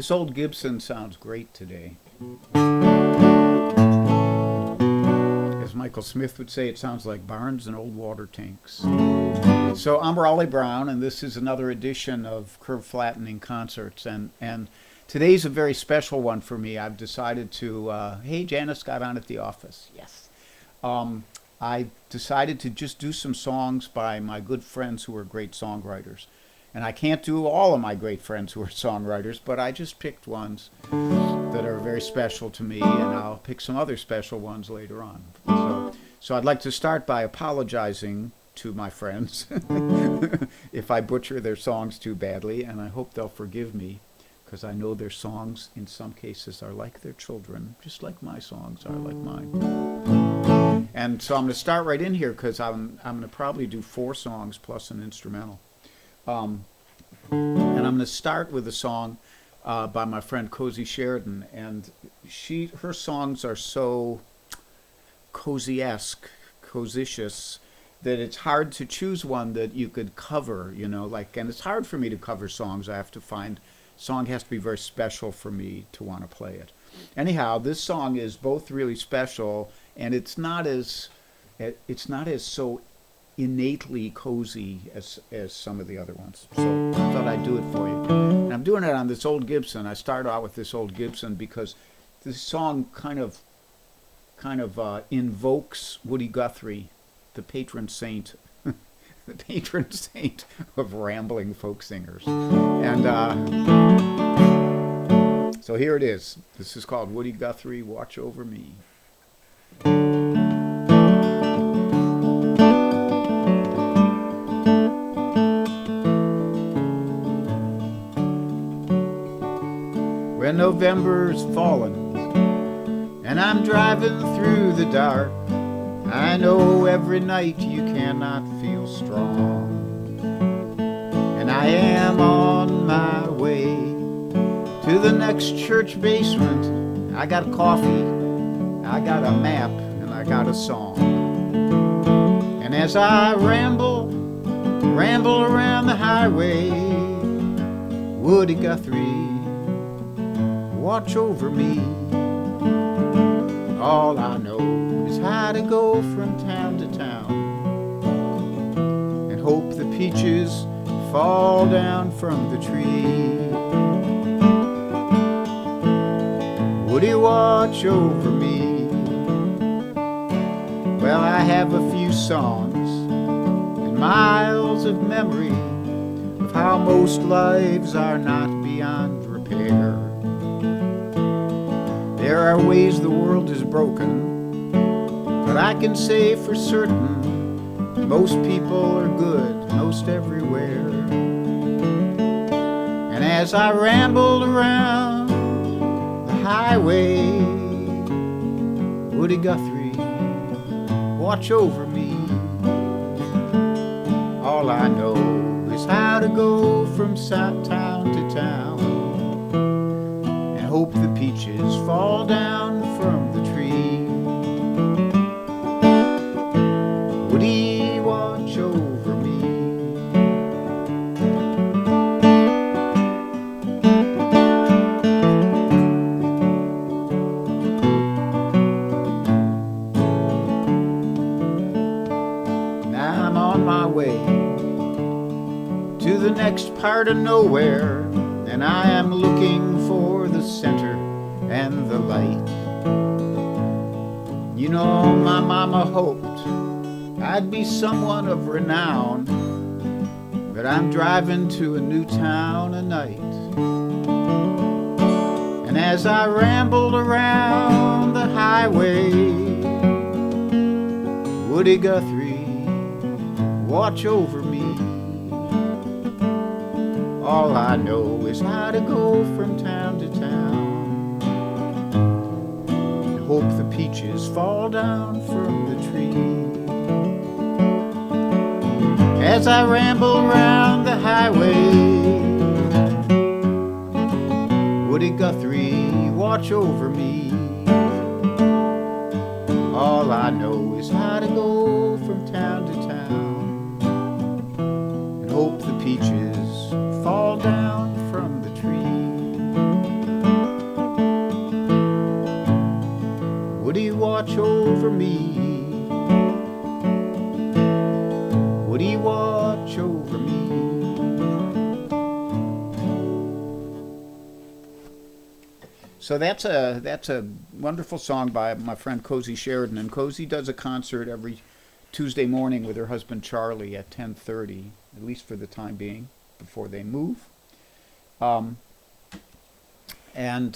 This old Gibson sounds great today. As Michael Smith would say, it sounds like barns and old water tanks. So I'm Raleigh Brown, and this is another edition of Curve Flattening Concerts. And today's a very special one for me. I've decided to, hey, Janice got on at the office. Yes. I decided to just do some songs by my good friends who are great songwriters. And I can't do all of my great friends who are songwriters, but I just picked ones that are very special to me, and I'll pick some other special ones later on. So I'd like to start by apologizing to my friends if I butcher their songs too badly, and I hope they'll forgive me, because I know their songs in some cases are like their children, just like my songs are like mine. And so I'm going to start right in here, because I'm going to probably do 4 songs plus an instrumental. And I'm going to start with a song by my friend Cozy Sheridan, and her songs are so cozy-esque, cozicious, that it's hard to choose one that you could cover, you know, like, and it's hard for me to cover songs. I have to find, song has to be very special for me to want to play it. Anyhow, this song is both really special, and it's not as so innately cozy as some of the other ones. So I thought I'd do it for you. And I'm doing it on this old Gibson. I started out with this old Gibson because this song kind of invokes Woody Guthrie, the patron saint, the patron saint of rambling folk singers. And so here it is. This is called Woody Guthrie, Watch Over Me. When November's fallen and I'm driving through the dark, I know every night you cannot feel strong. And I am on my way to the next church basement. I got coffee, I got a map, and I got a song. And as I ramble around the highway, Woody Guthrie, watch over me. All I know is how to go from town to town and hope the peaches fall down from the tree. Woody, watch over me. Well, I have a few songs and miles of memory of how most lives are not beyond repair. There are ways the world is broken, but I can say for certain most people are good most everywhere. And as I rambled around the highway, Woody Guthrie, watch over me. All I know is how to go from town to town, hope the peaches fall down from the tree. Woody, watch over me. Now I'm on my way to the next part of nowhere, and I am looking for the center and the light. You know, my mama hoped I'd be someone of renown, but I'm driving to a new town a night. And as I rambled around the highway, Woody Guthrie, watch over me. All I know is how to go from town to town and hope the peaches fall down from the tree. As I ramble around the highway, Woody Guthrie, watch over me. All I know is how to go from town to town and hope the peaches fall down from the tree. watch over me? Would he watch over me? So that's a wonderful song by my friend Cozy Sheridan, and Cozy does a concert every Tuesday morning with her husband Charlie at 10:30, at least for the time being, before they move. And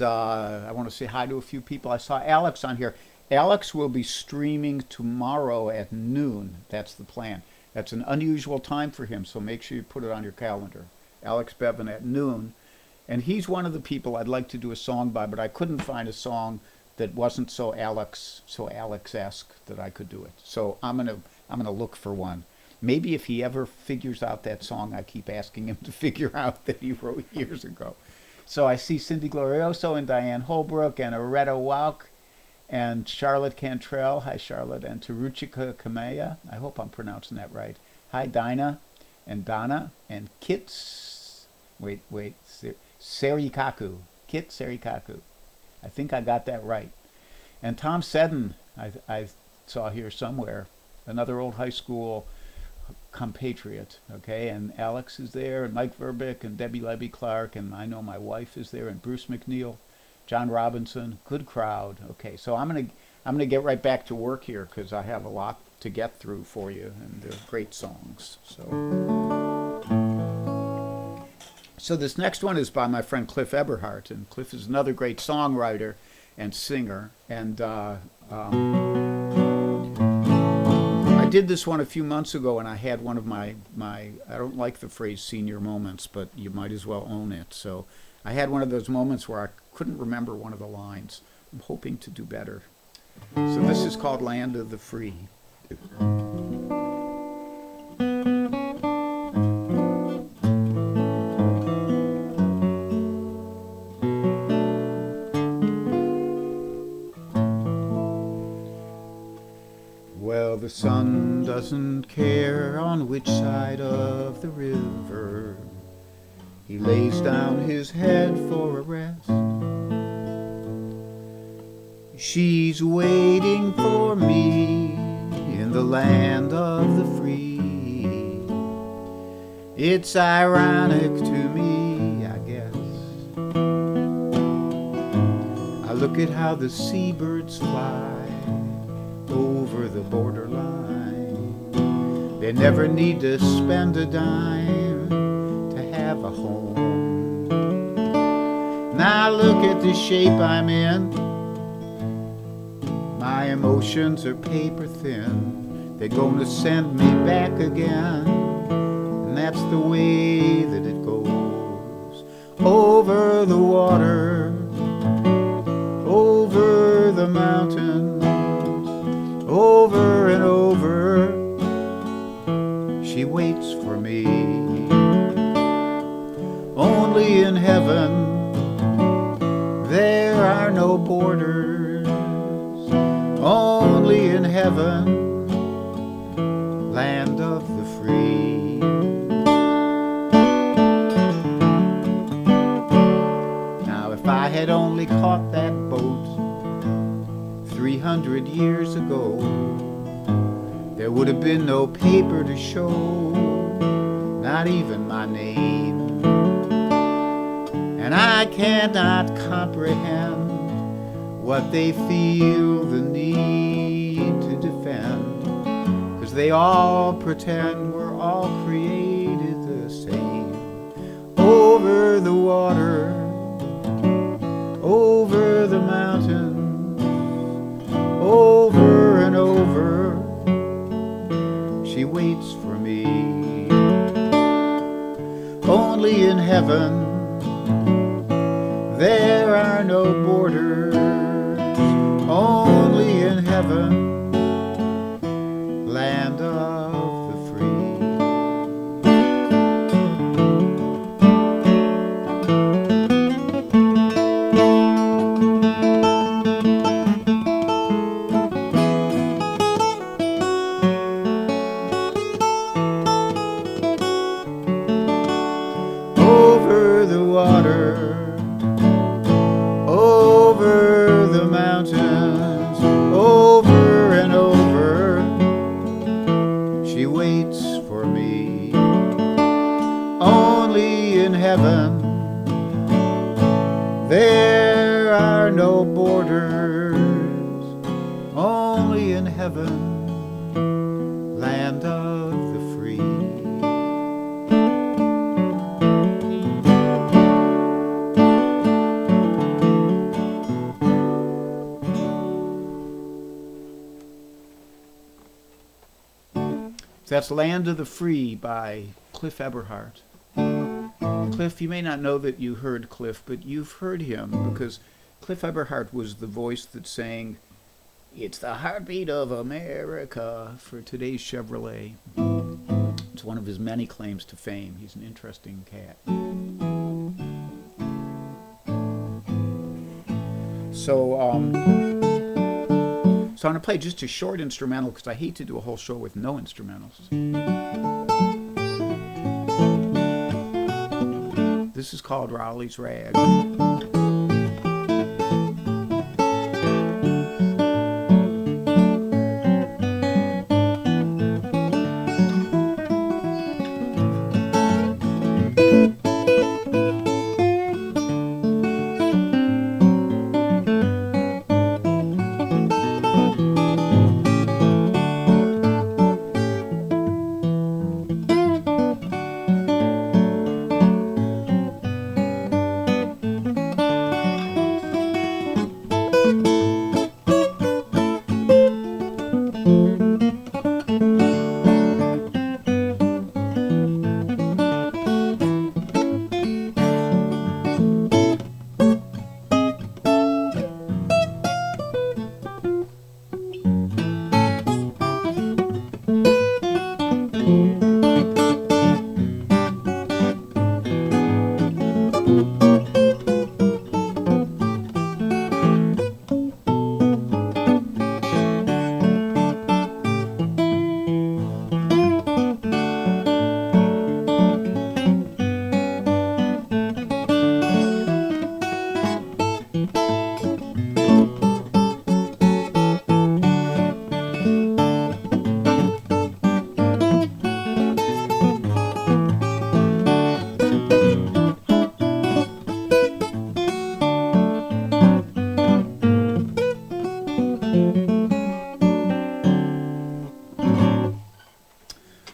I want to say hi to a few people. I saw Alex on here. Alex will be streaming tomorrow at noon. That's the plan. That's an unusual time for him, so make sure you put it on your calendar. Alex Bevan at noon. And he's one of the people I'd like to do a song by, but I couldn't find a song that wasn't so Alex-esque that I could do it. So I'm gonna look for one. Maybe if he ever figures out that song I keep asking him to figure out that he wrote years ago. So I see Cindy Glorioso and Diane Holbrook and Aretta Wauk and Charlotte Cantrell. Hi, Charlotte. And Taruchika Kamea. I hope I'm pronouncing that right. Hi, Dinah and Donna and Kits. Wait. Serikaku. Kit Serikaku. I think I got that right. And Tom Seddon, I saw here somewhere. Another old high school compatriot, okay, and Alex is there, and Mike Verbeek, and Debbie Levy Clark, and I know my wife is there, and Bruce McNeil, John Robinson, good crowd. Okay, so I'm gonna get right back to work here because I have a lot to get through for you, and they're great songs. So this next one is by my friend Cliff Eberhardt, and Cliff is another great songwriter and singer, and I did this one a few months ago, and I had one of my I don't like the phrase senior moments, but you might as well own it. So I had one of those moments where I couldn't remember one of the lines. I'm hoping to do better. So this is called Land of the Free. Well, the sun doesn't care on which side of the river he lays down his head for a rest. She's waiting for me in the land of the free. It's ironic to me, I guess. I look at how the seabirds fly over the borderline. They never need to spend a dime to have a home. Now look at the shape I'm in. My emotions are paper thin. They're gonna send me back again, and that's the way that it goes. Over the water, over the mountains, over and over, she waits for me. Only in heaven there are no borders. Only in heaven, land of the free. Now if I had only caught that boat 300 years ago, there would have been no paper to show, not even my name. And I cannot comprehend what they feel the need to defend, 'cause they all pretend we're all created the same. Over the water, over the mountain, over and over, she waits for me. Only in heaven there are no borders. Only in heaven, land of the free. Over the water, over the mountains, over heaven. There are no borders, only in heaven, land of the free. That's Land of the Free by Cliff Eberhardt. Cliff, you may not know that you heard Cliff, but you've heard him because Cliff Eberhardt was the voice that sang "It's the Heartbeat of America" for today's Chevrolet. It's one of his many claims to fame. He's an interesting cat. So I'm going to play just a short instrumental because I hate to do a whole show with no instrumentals. This is called Rachaels Rag.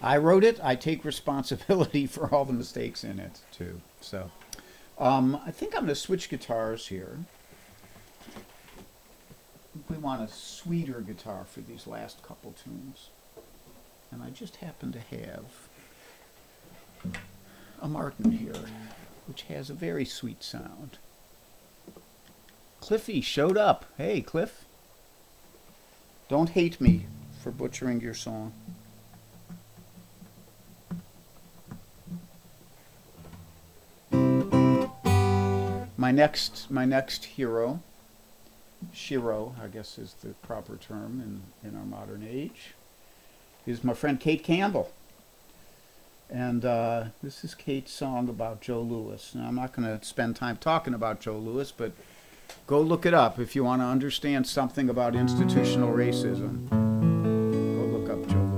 I wrote it. I take responsibility for all the mistakes in it, too. So I think I'm going to switch guitars here. We want a sweeter guitar for these last couple tunes. And I just happen to have a Martin here, which has a very sweet sound. Cliffy showed up. Hey, Cliff. Don't hate me for butchering your song. My next hero, Shiro, I guess is the proper term in our modern age, is my friend Kate Campbell. And this is Kate's song about Joe Louis. Now, I'm not going to spend time talking about Joe Louis, but go look it up if you want to understand something about institutional racism. Go look up Joe Louis.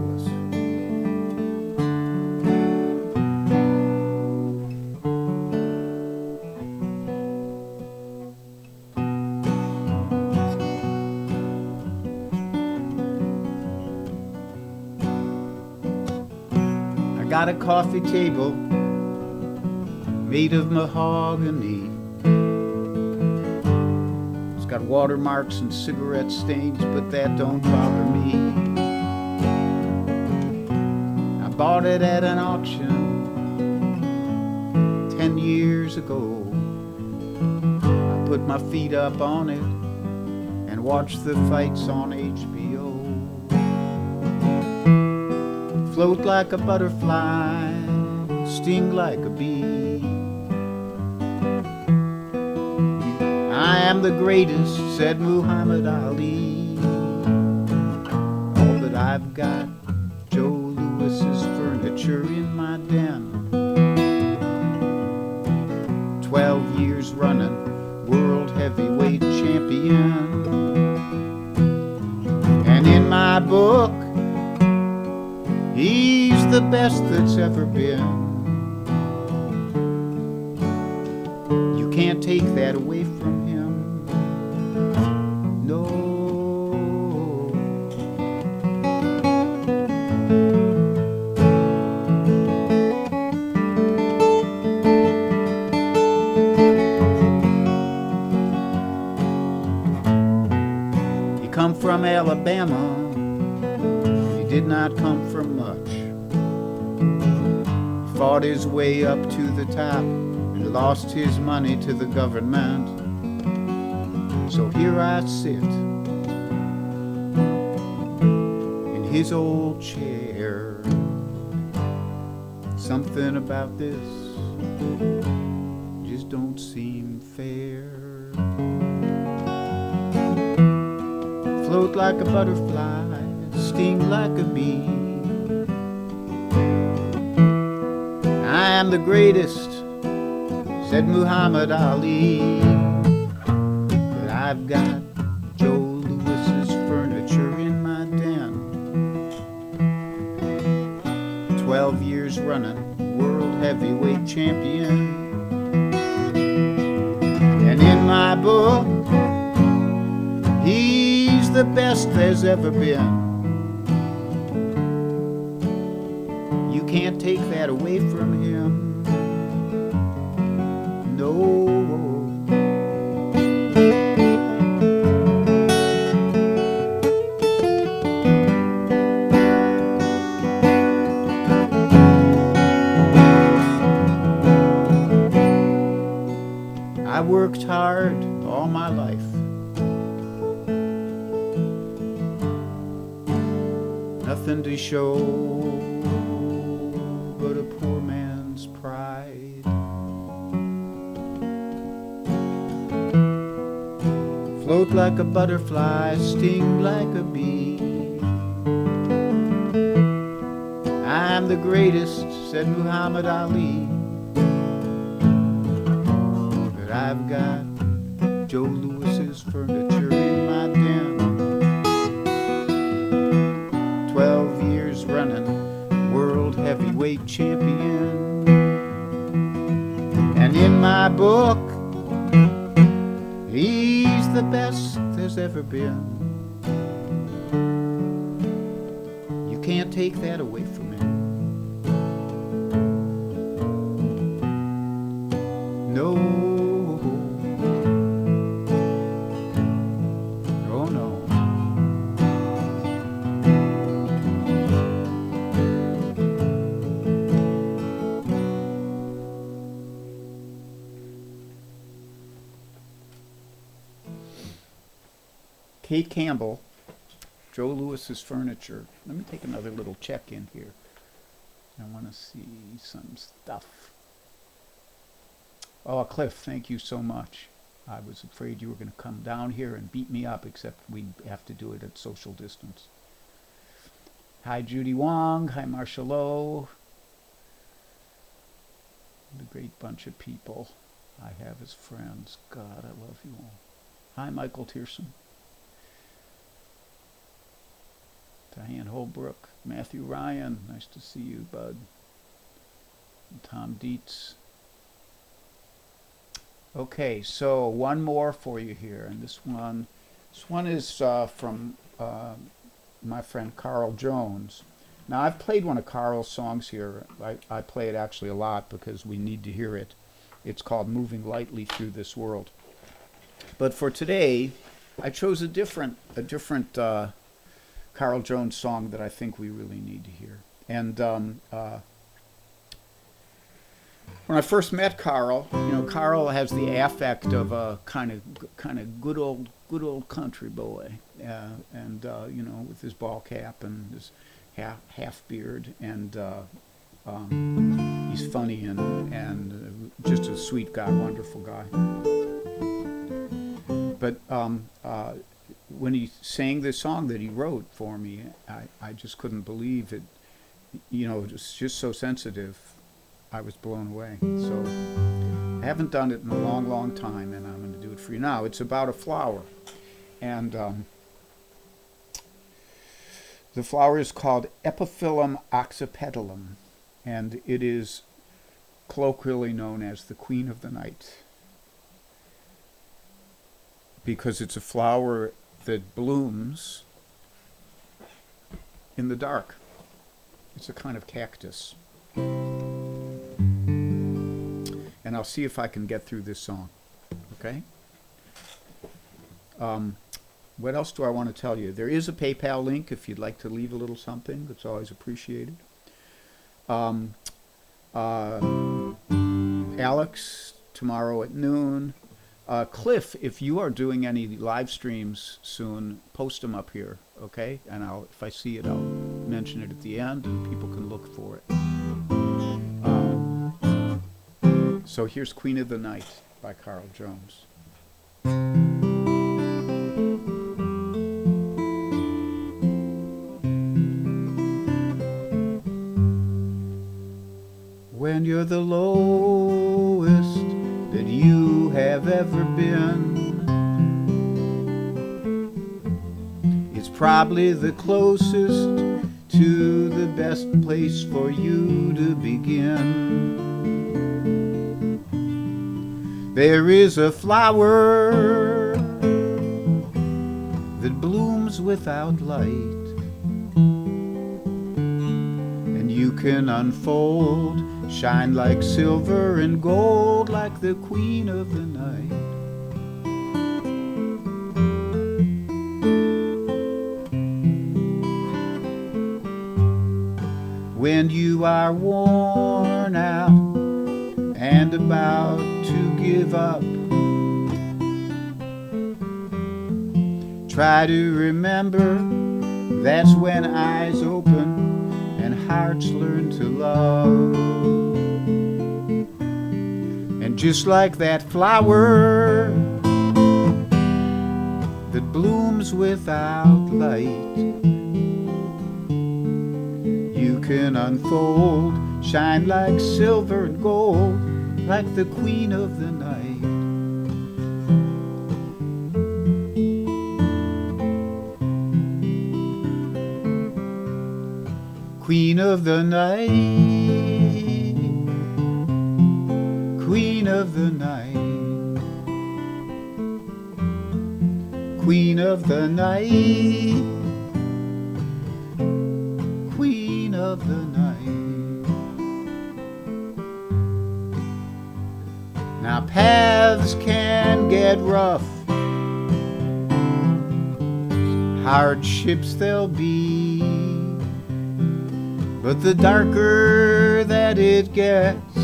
Got a coffee table made of mahogany. It's got watermarks and cigarette stains, but that don't bother me. I bought it at an auction 10 years ago. I put my feet up on it and watched the fights on HBO. Float like a butterfly, sting like a bee. I am the greatest, said Muhammad Ali. All that I've got, Joe Louis's furniture in my den. 12 years running, world heavyweight champion. And in my book, he's the best that's ever been. can't take that away from him. No. He come from Alabama. He did not come from much. He fought his way up to the top and lost his money to the government. So here I sit in his old chair. Something about this just don't seem fair. Float like a butterfly, sting like a bee. I am the greatest, said Muhammad Ali. But I've got Joe Louis's furniture in my den. 12 years running, world heavyweight champion. And in my book, he's the best there's ever been. You can't take that away from him. No. I worked hard all my life. Nothing to show but a poor man's pride. Float like a butterfly, sting like a bee. I'm the greatest, said Muhammad Ali. But I've got Joe Louis's furniture in my den. 12 years running, world heavyweight champion. And in my book, he's the best there's ever been. You can't take that away from him. No. Oh no. Kate Campbell, Joe Louis's furniture. Let me take another little check in here. I want to see some stuff. Oh, Cliff, thank you so much. I was afraid you were going to come down here and beat me up, except we'd have to do it at social distance. Hi, Judy Wong. Hi, Marcia Lowe. What a great bunch of people I have as friends. God, I love you all. Hi, Michael Tierson. Diane Holbrook, Matthew Ryan, nice to see you, bud. And Tom Dietz. Okay, so one more for you here, and this one is from my friend Carl Jones. Now, I've played one of Carl's songs here. I play it actually a lot because we need to hear it. It's called Moving Lightly Through This World. But for today, I chose a different Carl Jones song that I think we really need to hear. And when I first met Carl, Carl has the affect of a kind of good old country boy, with his ball cap and his half beard, and he's funny and just a sweet guy, wonderful guy. But when he sang this song that he wrote for me, I just couldn't believe it. It was just so sensitive. I was blown away. So I haven't done it in a long, long time, and I'm going to do it for you now. It's about a flower. And the flower is called Epiphyllum oxypetalum, and it is colloquially known as the Queen of the Night. because it's a flower that blooms in the dark. It's a kind of cactus. And I'll see if I can get through this song. Okay? What else do I want to tell you? There is a PayPal link if you'd like to leave a little something. That's always appreciated. Alex, tomorrow at noon. Cliff, if you are doing any live streams soon, post them up here, okay? And if I see it, I'll mention it at the end, and people can look for it. So here's Queen of the Night by Carl Jones. When you're the lowest that you have ever been, it's probably the closest to the best place for you to begin. There is a flower that blooms without light, and you can unfold, shine like silver and gold, like the queen of the night. When you are worn out and about to give up, try to remember that's when eyes open and hearts learn to love. And just like that flower that blooms without light, you can unfold, shine like silver and gold, like the queen of the night. Queen of the night, queen of the night, queen of the night, queen of the night. Now paths can get rough, hardships there'll be, but the darker that it gets,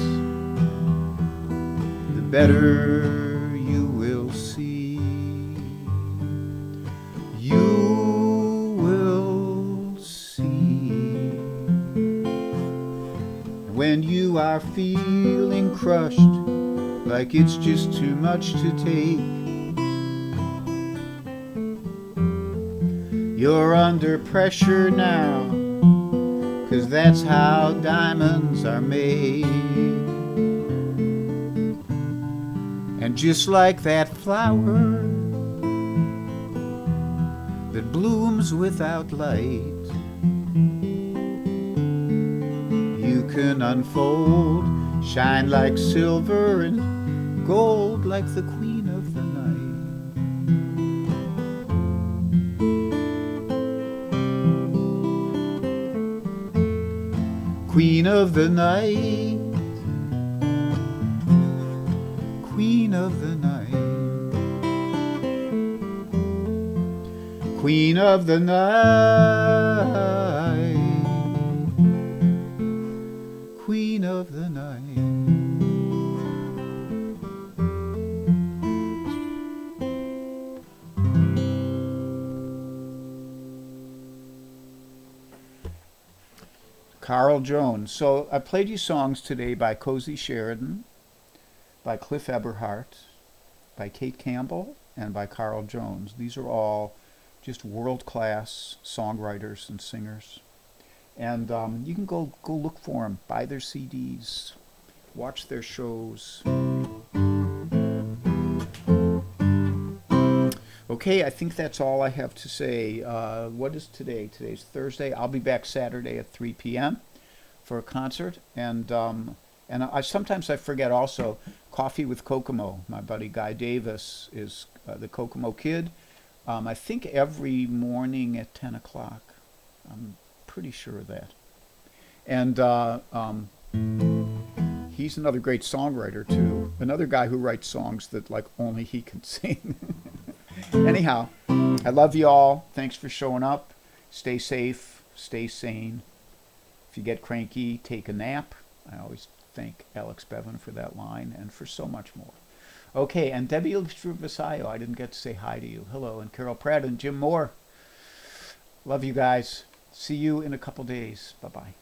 the better you will see. You will see. When you are feeling crushed, like it's just too much to take, you're under pressure now, 'cause that's how diamonds are made. And just like that flower that blooms without light, you can unfold, shine like silver and gold, like the queen of the night. Queen of the night, queen of the night, queen of the night, queen of the night. Carl Jones. So I played you songs today by Cozy Sheridan, by Cliff Eberhardt, by Kate Campbell, and by Carl Jones. These are all just world-class songwriters and singers. And you can go look for them, buy their CDs, watch their shows. Okay, I think that's all I have to say. What is today? Today's Thursday. I'll be back Saturday at 3 p.m. for a concert. And I sometimes I forget also, Coffee with Kokomo. My buddy Guy Davis is the Kokomo Kid. I think every morning at 10 o'clock. I'm pretty sure of that. And he's another great songwriter too. Another guy who writes songs that like only he can sing. Anyhow, I love you all. Thanks for showing up. Stay safe. Stay sane. If you get cranky, take a nap. I always thank Alex Bevan for that line and for so much more. Okay, and Debbie Vasayo, I didn't get to say hi to you. Hello, and Carol Pratt and Jim Moore. Love you guys. See you in a couple days. Bye-bye.